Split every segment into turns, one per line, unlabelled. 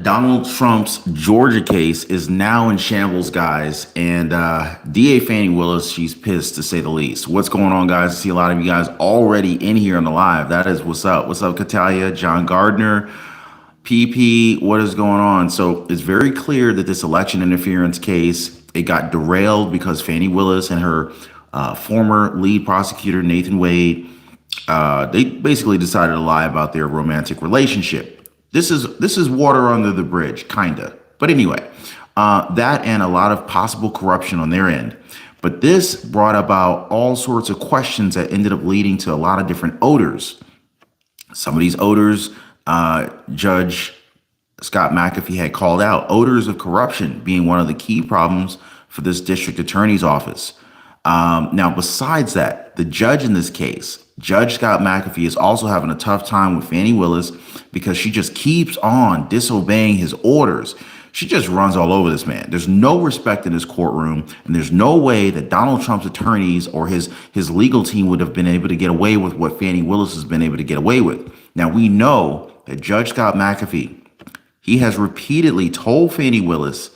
Donald Trump's Georgia case is now in shambles, guys. And DA Fani Willis, she's pissed to say the least. What's going on, guys? I see a lot of you guys already in here on the live. That is what's up. What's up, Katalia, John Gardner, PP? What is going on? So it's very clear that this election interference case, it got derailed because Fani Willis and her former lead prosecutor, Nathan Wade, they basically decided to lie about their romantic relationship. This is water under the bridge, kinda. But anyway, that and a lot of possible corruption on their end. But this brought about all sorts of questions that ended up leading to a lot of different odors. Some of these odors, Judge Scott McAfee had called out, odors of corruption being one of the key problems for this district attorney's office. Now, besides that, the judge in this case, Judge Scott McAfee, is also having a tough time with Fani Willis because she just keeps on disobeying his orders. She just runs all over this man. There's no respect in this courtroom, and there's no way that Donald Trump's attorneys or his legal team would have been able to get away with what Fani Willis has been able to get away with. Now, we know that Judge Scott McAfee, he has repeatedly told Fani Willis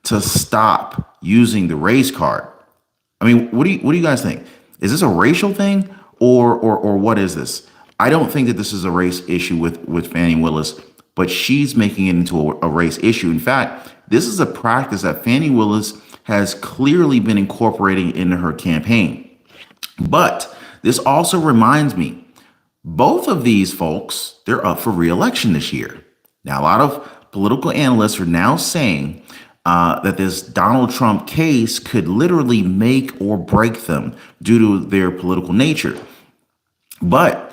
to stop using the race card. I mean, what do you guys think? Is this a racial thing or what is this? I don't think that this is a race issue with Fani Willis, but she's making it into a race issue. In fact, this is a practice that Fani Willis has clearly been incorporating into her campaign. But this also reminds me, both of these folks, they're up for re-election this year. Now, a lot of political analysts are now saying that this Donald Trump case could literally make or break them due to their political nature. But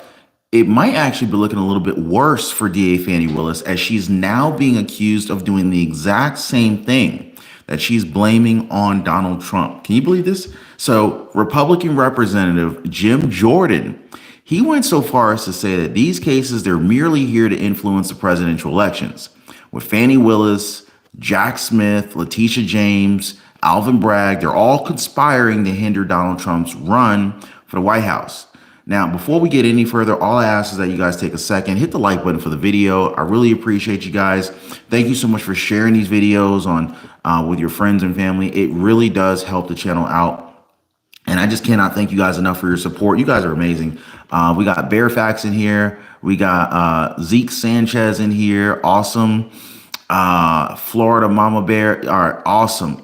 it might actually be looking a little bit worse for DA Fani Willis, as she's now being accused of doing the exact same thing that she's blaming on Donald Trump. Can you believe this? So Republican Representative Jim Jordan, he went so far as to say that these cases, they're merely here to influence the presidential elections. With Fani Willis, Jack Smith, Letitia James, Alvin Bragg, they're all conspiring to hinder Donald Trump's run for the White House. Now, before we get any further, all I ask is that you guys take a second, hit the like button for the video. I really appreciate you guys. Thank you so much for sharing these videos on with your friends and family. It really does help the channel out. And I just cannot thank you guys enough for your support. You guys are amazing. We got Bearfax in here. We got Zeke Sanchez in here. Awesome. Florida Mama Bear. All right. Awesome.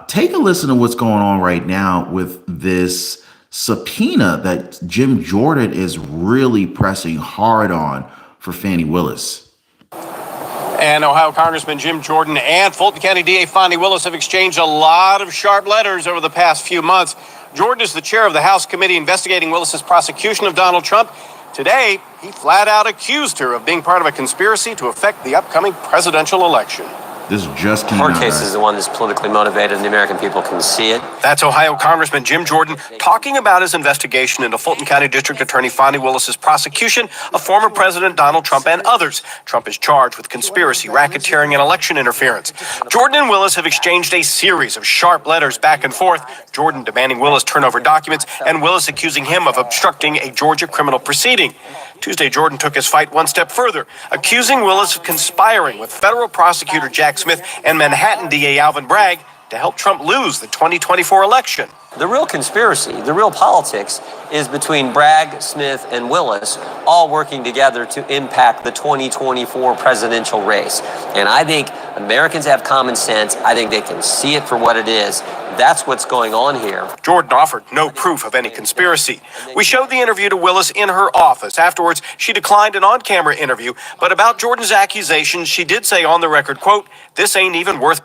Take a listen to what's going on right now with this subpoena that Jim Jordan is really pressing hard on for Fani Willis.
And Ohio Congressman Jim Jordan and Fulton County DA Fani Willis have exchanged a lot of sharp letters over the past few months. Jordan is the chair of the House committee investigating Willis's prosecution of Donald Trump. Today, he flat out accused her of being part of a conspiracy to affect the upcoming presidential election.
This just came out.
Her case is the one that's politically motivated, and the American people can see it.
That's Ohio Congressman Jim Jordan talking about his investigation into Fulton County District Attorney Fani Willis's prosecution of former President Donald Trump and others. Trump is charged with conspiracy, racketeering, and election interference. Jordan and Willis have exchanged a series of sharp letters back and forth, Jordan demanding Willis turn over documents and Willis accusing him of obstructing a Georgia criminal proceeding. Tuesday, Jordan took his fight one step further, accusing Willis of conspiring with federal prosecutor Jack Smith and Manhattan DA Alvin Bragg to help Trump lose the 2024 election.
The real conspiracy, the real politics, is between Bragg, Smith, and Willis, all working together to impact the 2024 presidential race. And I think Americans have common sense. I think they can see it for what it is. That's what's going on here.
Jordan offered no proof of any conspiracy. We showed the interview to Willis in her office. Afterwards, she declined an on-camera interview. But about Jordan's accusations, she did say on the record, quote, "This ain't even worth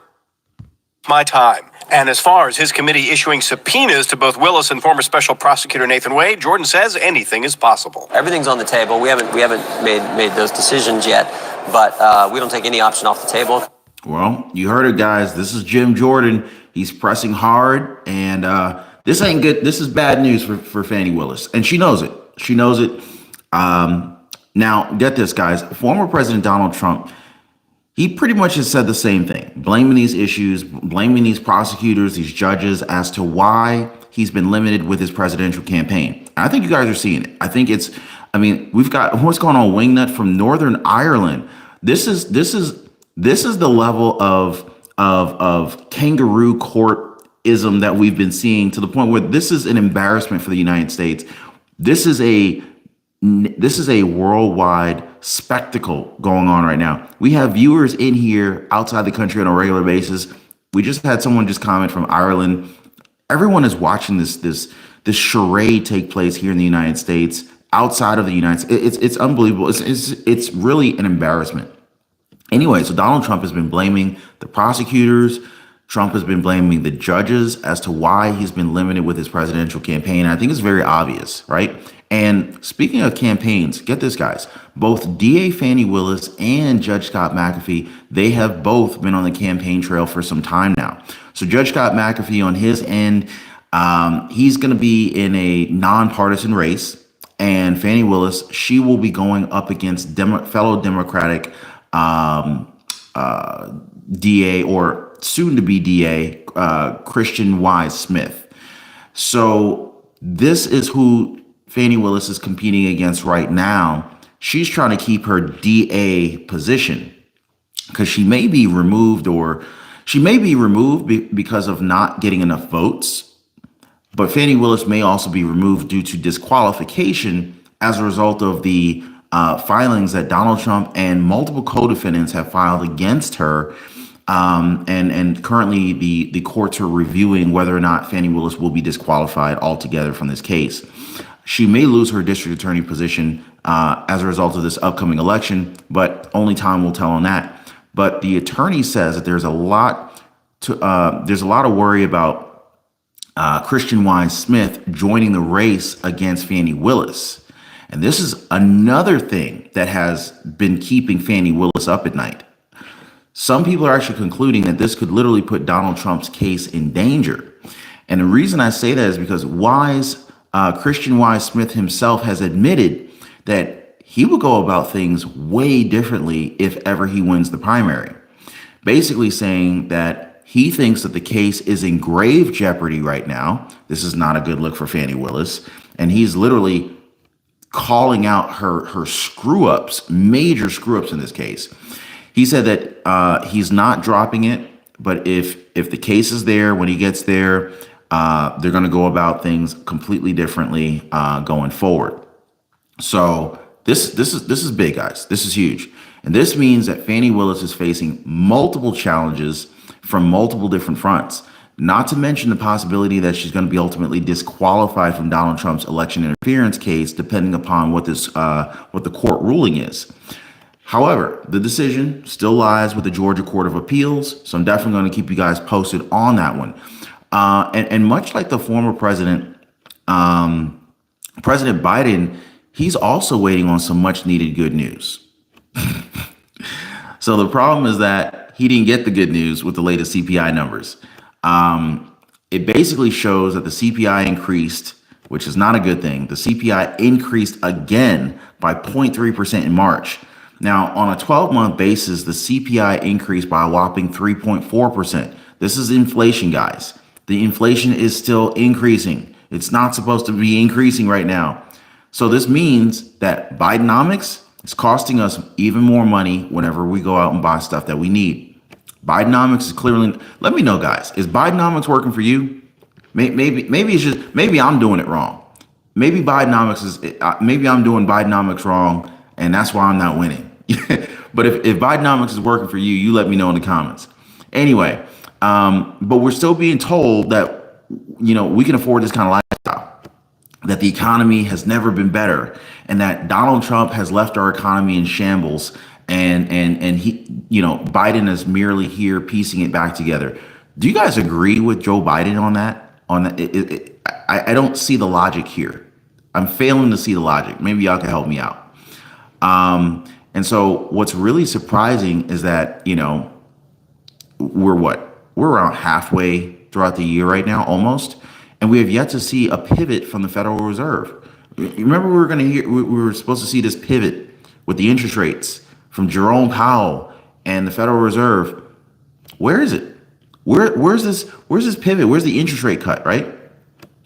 my time." And as far as his committee issuing subpoenas to both Willis and former special prosecutor Nathan Wade, Jordan says anything is possible.
Everything's on the table. We haven't made those decisions yet, but we don't take any option off the table.
Well, you heard it, guys. This is Jim Jordan. He's pressing hard, and this ain't good. This is bad news for Fani Willis, and she knows it. She knows it. Now, get this, guys. Former President Donald Trump, he pretty much has said the same thing, blaming these issues, blaming these prosecutors, these judges, as to why he's been limited with his presidential campaign. I think you guys are seeing it. I think we've got what's going on, Wingnut from Northern Ireland. This is the level of kangaroo courtism that we've been seeing, to the point where this is an embarrassment for the United States. This is a worldwide spectacle going on right now. We have viewers in here outside the country on a regular basis. We just had someone just comment from Ireland. Everyone is watching this charade take place here in the United States, outside of the United States. It's unbelievable. It's really an embarrassment. Anyway, so Donald Trump has been blaming the prosecutors. Trump has been blaming the judges as to why he's been limited with his presidential campaign. I think it's very obvious, right? And speaking of campaigns, get this, guys. Both DA Fani Willis and Judge Scott McAfee, they have both been on the campaign trail for some time now. So Judge Scott McAfee, on his end, he's going to be in a nonpartisan race. And Fani Willis, she will be going up against fellow Democratic DA, or soon to be DA, Christian Wise Smith. So this is who Fani Willis is competing against right now. She's trying to keep her DA position because she may be removed, because of not getting enough votes. But Fani Willis may also be removed due to disqualification as a result of the filings that Donald Trump and multiple co-defendants have filed against her. And currently the courts are reviewing whether or not Fani Willis will be disqualified altogether from this case. She may lose her district attorney position as a result of this upcoming election, but only time will tell on that. But the attorney says that there's a lot of worry about Christian Wise Smith joining the race against Fani Willis. And this is another thing that has been keeping Fani Willis up at night. Some people are actually concluding that this could literally put Donald Trump's case in danger. And the reason I say that is because Christian Wise Smith himself has admitted that he will go about things way differently if ever he wins the primary. Basically saying that he thinks that the case is in grave jeopardy right now. This is not a good look for Fani Willis. And he's literally calling out her screw-ups, major screw-ups in this case. He said that he's not dropping it, but if the case is there, when he gets there, they're going to go about things completely differently going forward. So this is big, guys. This is huge. And this means that Fani Willis is facing multiple challenges from multiple different fronts, not to mention the possibility that she's going to be ultimately disqualified from Donald Trump's election interference case, depending upon what the court ruling is. However, the decision still lies with the Georgia Court of Appeals, so I'm definitely going to keep you guys posted on that one. And much like the former president, President Biden, he's also waiting on some much needed good news. So the problem is that he didn't get the good news with the latest CPI numbers. It basically shows that the CPI increased, which is not a good thing. The CPI increased again by 0.3% in March. Now, on a 12-month basis, the CPI increased by a whopping 3.4%. This is inflation, guys. The inflation is still increasing. It's not supposed to be increasing right now. So this means that Bidenomics is costing us even more money whenever we go out and buy stuff that we need. Bidenomics is clearly, let me know, guys, is Bidenomics working for you? Maybe it's just, maybe I'm doing it wrong. Maybe I'm doing Bidenomics wrong, and that's why I'm not winning. But if Bidenomics is working for you, you let me know in the comments. Anyway, but we're still being told that, we can afford this kind of lifestyle, that the economy has never been better, and that Donald Trump has left our economy in shambles, and he, Biden is merely here piecing it back together. Do you guys agree with Joe Biden on that? I don't see the logic here. I'm failing to see the logic. Maybe y'all can help me out. And so what's really surprising is that, we're around halfway throughout the year right now, almost, and we have yet to see a pivot from the Federal Reserve. You remember we were supposed to see this pivot with the interest rates from Jerome Powell and the Federal Reserve. Where is it? Where's this pivot? Where's the interest rate cut, right?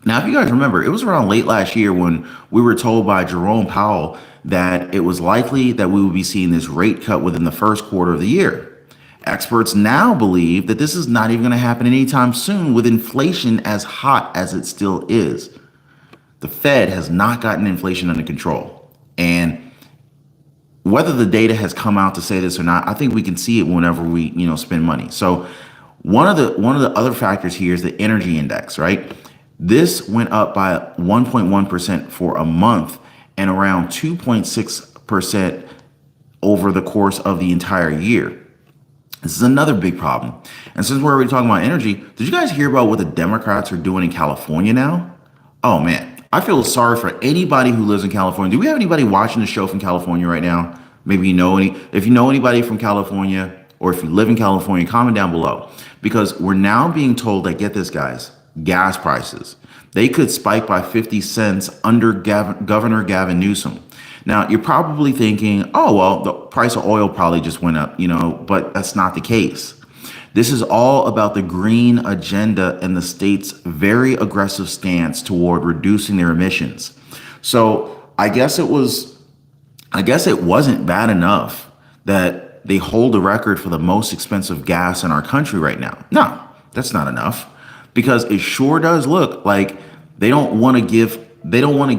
Now, if you guys remember, it was around late last year when we were told by Jerome Powell that it was likely that we would be seeing this rate cut within the first quarter of the year. Experts now believe that this is not even going to happen anytime soon with inflation as hot as it still is. The Fed has not gotten inflation under control. And whether the data has come out to say this or not, I think we can see it whenever we, spend money. So one of the other factors here is the energy index, right? This went up by 1.1% for a month and around 2.6% over the course of the entire year. This is another big problem. And since we're already talking about energy, did you guys hear about what the Democrats are doing in California now? Oh man, I feel sorry for anybody who lives in California. Do we have anybody watching the show from California right now? Maybe if you know anybody from California, or if you live in California, comment down below. Because we're now being told that, get this guys, gas prices, they could spike by 50 cents under Governor Gavin Newsom. Now, you're probably thinking, oh, well, the price of oil probably just went up, but that's not the case. This is all about the green agenda and the state's very aggressive stance toward reducing their emissions. So I guess it wasn't bad enough that they hold the record for the most expensive gas in our country right now. No, that's not enough, because it sure does look like they don't want to give us they don't want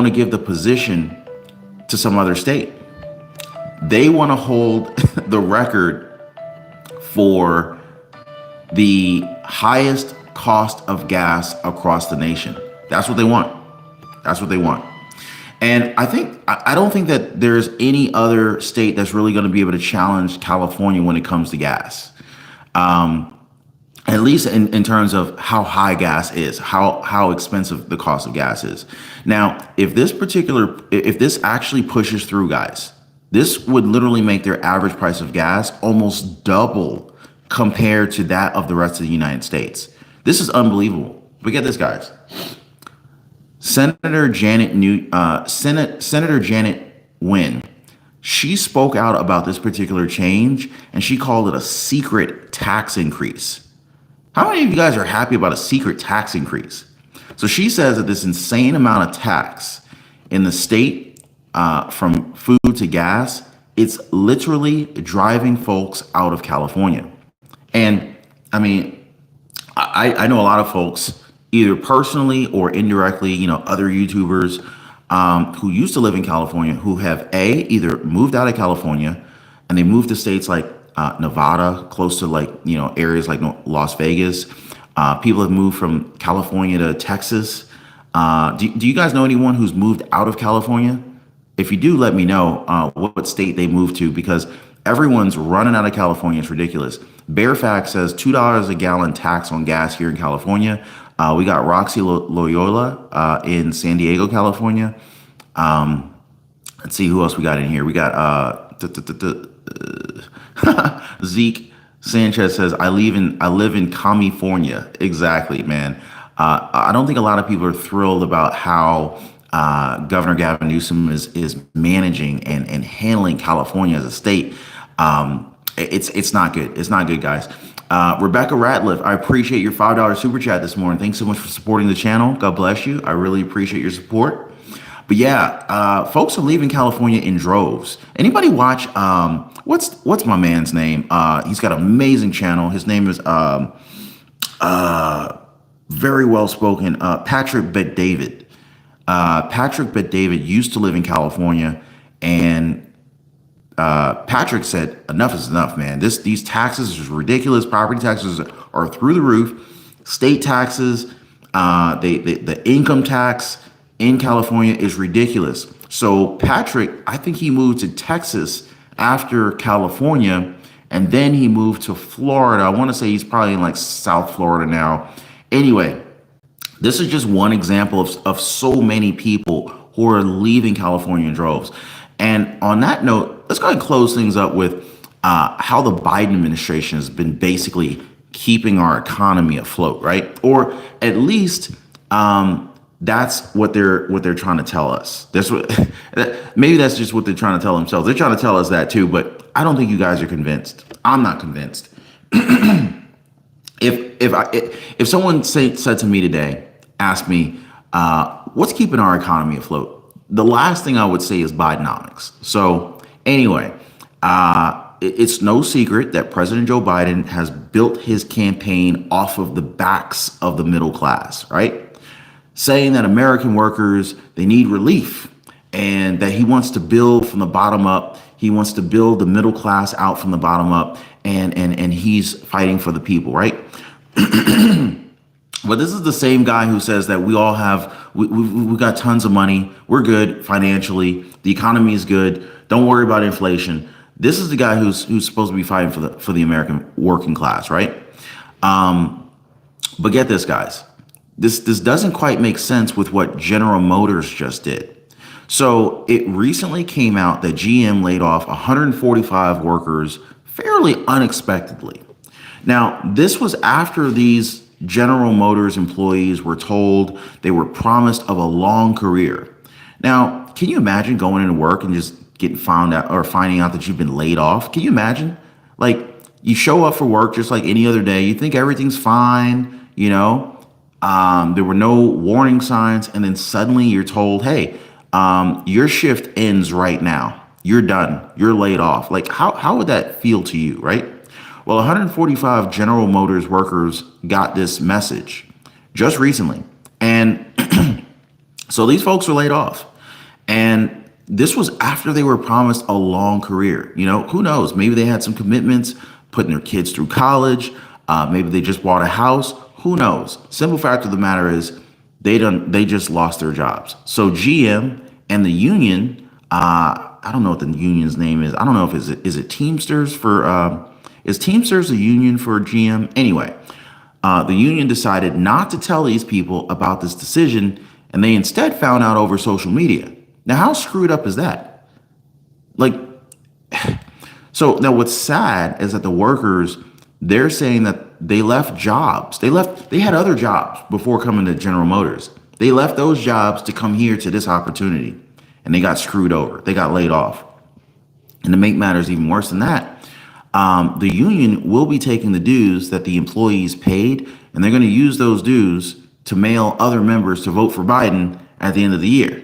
to give the position to some other state. They want to hold the record for the highest cost of gas across the nation. That's what they want. And I don't think that there's any other state that's really going to be able to challenge California when it comes to gas. At least in terms of how high gas is, how expensive the cost of gas is. Now, if this actually pushes through, guys, this would literally make their average price of gas almost double compared to that of the rest of the United States. This is unbelievable. But get this, guys. Senator Janet Wynn, she spoke out about this particular change, and she called it a secret tax increase. How many of you guys are happy about a secret tax increase? So she says that this insane amount of tax in the state, from food to gas, it's literally driving folks out of California. And I mean, I know a lot of folks, either personally or indirectly, other YouTubers who used to live in California, who have either moved out of California and they moved to states like Nevada, close to areas like Las Vegas. People have moved from California to Texas. Do you guys know anyone who's moved out of California? If you do, let me know what state they moved to, because everyone's running out of California. It's ridiculous. Barefax says $2 a gallon tax on gas here in California. We got Roxy Loyola in San Diego, California. Let's see who else we got in here. We got Zeke Sanchez says, I live in California. Exactly, man. I don't think a lot of people are thrilled about how Governor Gavin Newsom is managing and handling California as a state. It's not good. It's not good, guys. Rebecca Ratliff, I appreciate your $5 super chat this morning. Thanks so much for supporting the channel. God bless you. I really appreciate your support. But yeah, folks are leaving California in droves. Anybody watch, what's my man's name? He's got an amazing channel. His name is very well spoken, Patrick Bet-David. Patrick Bet-David used to live in California, and Patrick said, enough is enough, man. These taxes is ridiculous. Property taxes are through the roof. State taxes, the income tax in California is ridiculous. So Patrick, I think he moved to Texas after California, and then he moved to Florida. I want to say he's probably in South Florida now. Anyway, this is just one example of so many people who are leaving California in droves. And on that note, let's go ahead and close things up with how the Biden administration has been basically keeping our economy afloat, right? Or at least that's what they're trying to tell us. Maybe that's just what they're trying to tell themselves. They're trying to tell us that too, but I don't think you guys are convinced. I'm not convinced. If someone said to me today, asked me, what's keeping our economy afloat? the last thing I would say is Bidenomics. So anyway, it's no secret that President Joe Biden has built his campaign off of the backs of the middle class, right? Saying that American workers, they need relief, and that he wants to build from the bottom up. He wants to build the middle class out from the bottom up, and he's fighting for the people, right? But this is the same guy who says that we all have, we got tons of money. We're good financially. The economy is good. Don't worry about inflation. This is the guy who's supposed to be fighting for the American working class, right? But get this, guys. This doesn't quite make sense with what General Motors just did. So it recently came out that GM laid off 145 workers fairly unexpectedly. Now, this was after these General Motors employees were told they were promised of a long career. Now, can you imagine going into work and just getting found out or finding out that you've been laid off? Can you imagine? Like, you show up for work just like any other day. You think everything's fine, you know? There were no warning signs, and then suddenly you're told, hey, your shift ends right now. You're done. You're laid off. Like, how would that feel to you, right? Well, 145 General Motors workers got this message just recently. And so these folks were laid off. And this was after they were promised a long career. You know, who knows? Maybe they had some commitments, putting their kids through college. Maybe they just bought a house. Who knows? Simple fact of the matter is they just lost their jobs. So GM and the union, I don't know what the union's name is. I don't know if is it Teamsters for is Teamsters a union for GM? Anyway, the union decided not to tell these people about this decision, and they instead found out over social media. Now, how screwed up is that? Like, so now what's sad is that the workers, they're saying that they left jobs. They had other jobs before coming to General Motors. They left those jobs to come here to this opportunity, and they got screwed over. They got laid off. And to make matters even worse than that, the union will be taking the dues that the employees paid, and they're going to use those dues to mail other members to vote for Biden at the end of the year.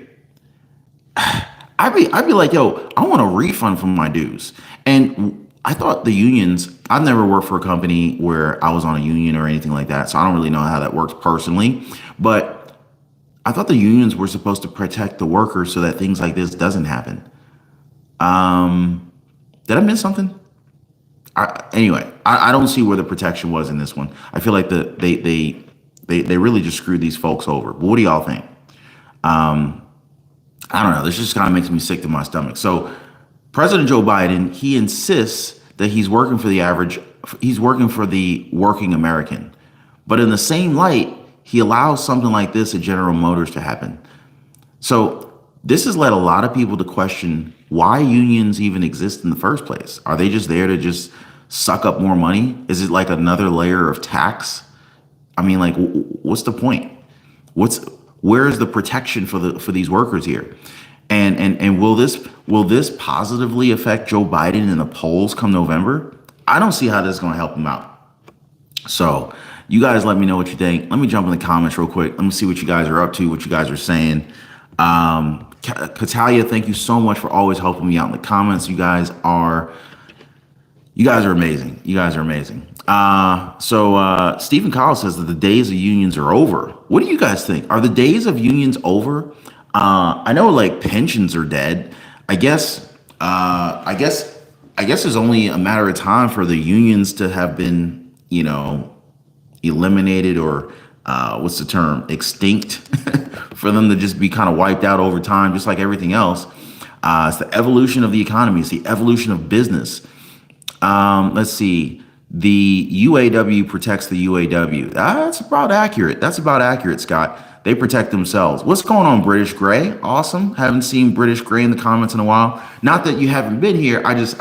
I'd be like, yo, I want a refund from my dues. And I thought the unions, I've never worked for a company where I was on a union or anything like that, so I don't really know how that works personally. But I thought the unions were supposed to protect the workers so that things like this doesn't happen. Did I miss something? Anyway, I don't see where the protection was in this one. I feel like they really just screwed these folks over. But what do y'all think? I don't know. This just kind of makes me sick to my stomach. So President Joe Biden, he insists that he's working for the working American. But in the same light, he allows something like this at General Motors to happen. So this has led a lot of people to question why unions even exist in the first place. Are they just there to just suck up more money? Is it like another layer of tax? I mean, like, what's the point? Where is the protection for these workers here? And will this positively affect Joe Biden in the polls come November? I don't see how this is going to help him out. So you guys let me know what you think. Let me jump in the comments real quick. Let me see what you guys are up to, what you guys are saying. Catalia, thank you so much for always helping me out in the comments. You guys are amazing. You guys are amazing. So Stephen Collins says that the days of unions are over. What do you guys think? Are the days of unions over? I know like pensions are dead. I guess there's only a matter of time for the unions to have been, you know, eliminated or what's the term? Extinct for them to just be kind of wiped out over time, just like everything else. It's the evolution of the economy. It's the evolution of business. Let's see. The UAW protects the UAW. That's about accurate, Scott. They protect themselves. What's going on, British Gray? Awesome. Haven't seen British Gray in the comments in a while. Not that you haven't been here. I just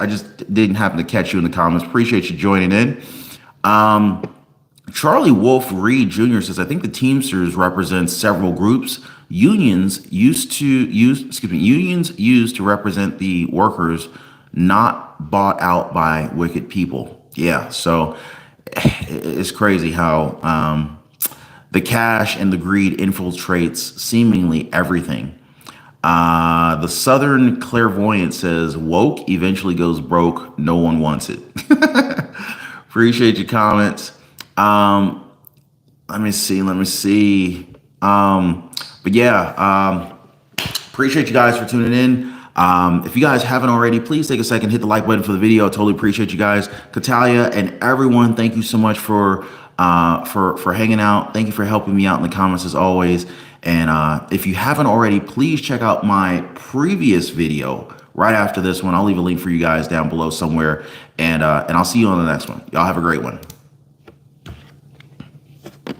didn't happen to catch you in the comments. Appreciate you joining in. Charlie Wolf Reed Jr. says, I think the Teamsters represent several groups. Unions used to represent the workers, not bought out by wicked people. Yeah, so it's crazy how the cash and the greed infiltrates seemingly everything. The Southern Clairvoyant says, woke eventually goes broke. No one wants it. Appreciate your comments. Let me see. But yeah, appreciate you guys for tuning in. If you guys haven't already, please take a second, hit the like button for the video. I totally appreciate you guys. Katalia and everyone, thank you so much for hanging out. Thank you for helping me out in the comments as always. And if you haven't already, please check out my previous video right after this one. I'll leave a link for you guys down below somewhere. And I'll see you on the next one. Y'all have a great one.